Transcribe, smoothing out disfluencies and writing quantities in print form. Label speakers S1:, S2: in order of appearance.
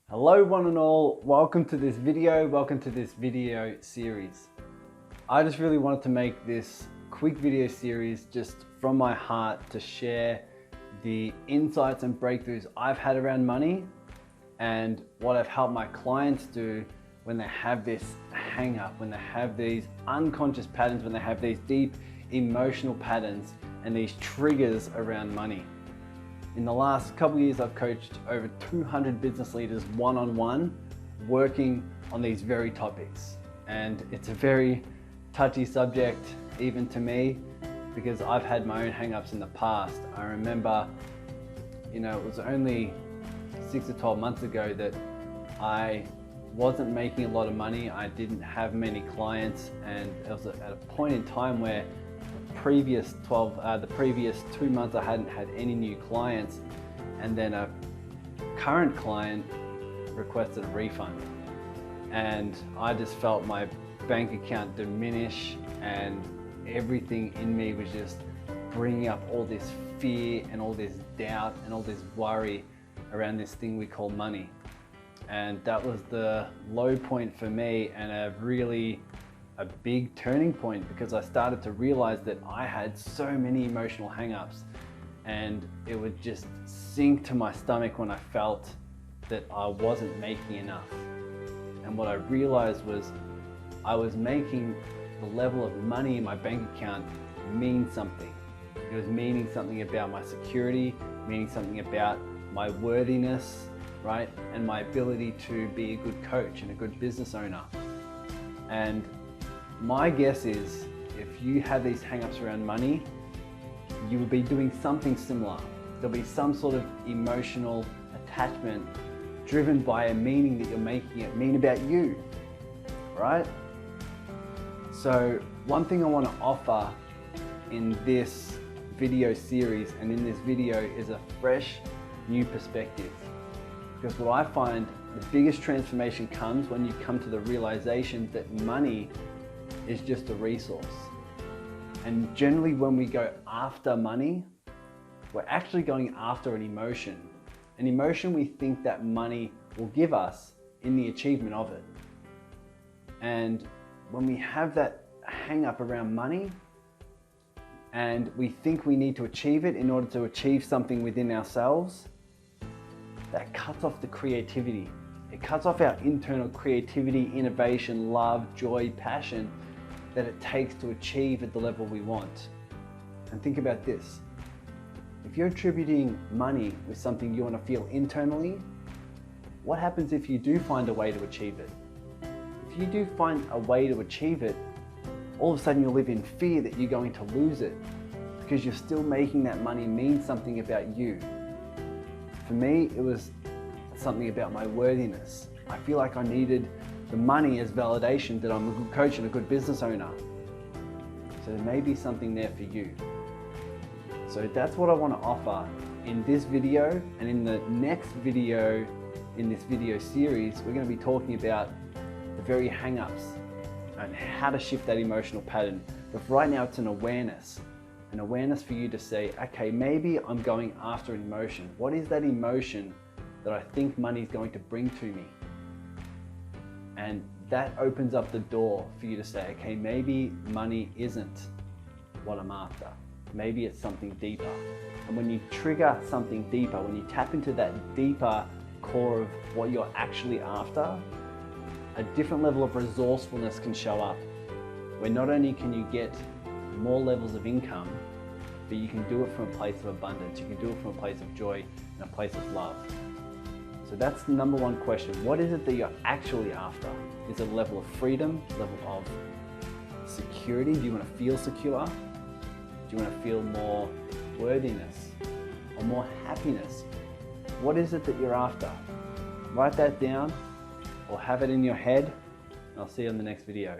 S1: Hello one and all, welcome to this video series. I just really wanted to make this quick video series just from my heart to share the insights and breakthroughs I've had around money and what I've helped my clients do when they have this hang up, when they have these unconscious patterns, when they have these deep emotional patterns and these triggers around money. In the last couple of years, I've coached over 200 business leaders one-on-one, working on these very topics. And it's a very touchy subject, even to me, because I've had my own hang-ups in the past. I remember, it was only 6 to 12 months ago that I wasn't making a lot of money. I didn't have many clients, and it was at a point in time where the previous 2 months I hadn't had any new clients, and then a current client requested a refund, and I just felt my bank account diminish, and everything in me was just bringing up all this fear and all this doubt and all this worry around this thing we call money. And that was the low point for me, and a big turning point, because I started to realize that I had so many emotional hang-ups, and it would just sink to my stomach when I felt that I wasn't making enough. And what I realized was I was making the level of money in my bank account mean something. It was meaning something about my security, meaning something about my worthiness, right? And my ability to be a good coach and a good business owner. And my guess is, if you have these hang-ups around money, you will be doing something similar. There'll be some sort of emotional attachment driven by a meaning that you're making it mean about you, right? So one thing I want to offer in this video series and in this video is a fresh, new perspective. Because what I find the biggest transformation comes when you come to the realization that money is just a resource. And generally when we go after money, we're actually going after an emotion we think that money will give us in the achievement of it. And when we have that hang up around money and we think we need to achieve it in order to achieve something within ourselves, that cuts off the creativity. It cuts off our internal creativity, innovation, love, joy, passion that it takes to achieve at the level we want. And think about this. If you're attributing money with something you want to feel internally, what happens if you do find a way to achieve it? If you do find a way to achieve it, all of a sudden you'll live in fear that you're going to lose it, because you're still making that money mean something about you. For me, it was something about my worthiness. I feel like I needed the money as validation that I'm a good coach and a good business owner. So there may be something there for you. So that's what I want to offer in this video, and in the next video in this video series, we're going to be talking about the very hang-ups and how to shift that emotional pattern. But for right now, it's an awareness for you to say, okay, maybe I'm going after an emotion. What is that emotion that I think money is going to bring to me? And that opens up the door for you to say, okay, maybe money isn't what I'm after. Maybe it's something deeper. And when you trigger something deeper, when you tap into that deeper core of what you're actually after, a different level of resourcefulness can show up, where not only can you get more levels of income, but you can do it from a place of abundance. You can do it from a place of joy and a place of love. So that's the number one question. What is it that you're actually after? Is it a level of freedom, level of security? Do you want to feel secure? Do you want to feel more worthiness or more happiness? What is it that you're after? Write that down or have it in your head, and I'll see you on the next video.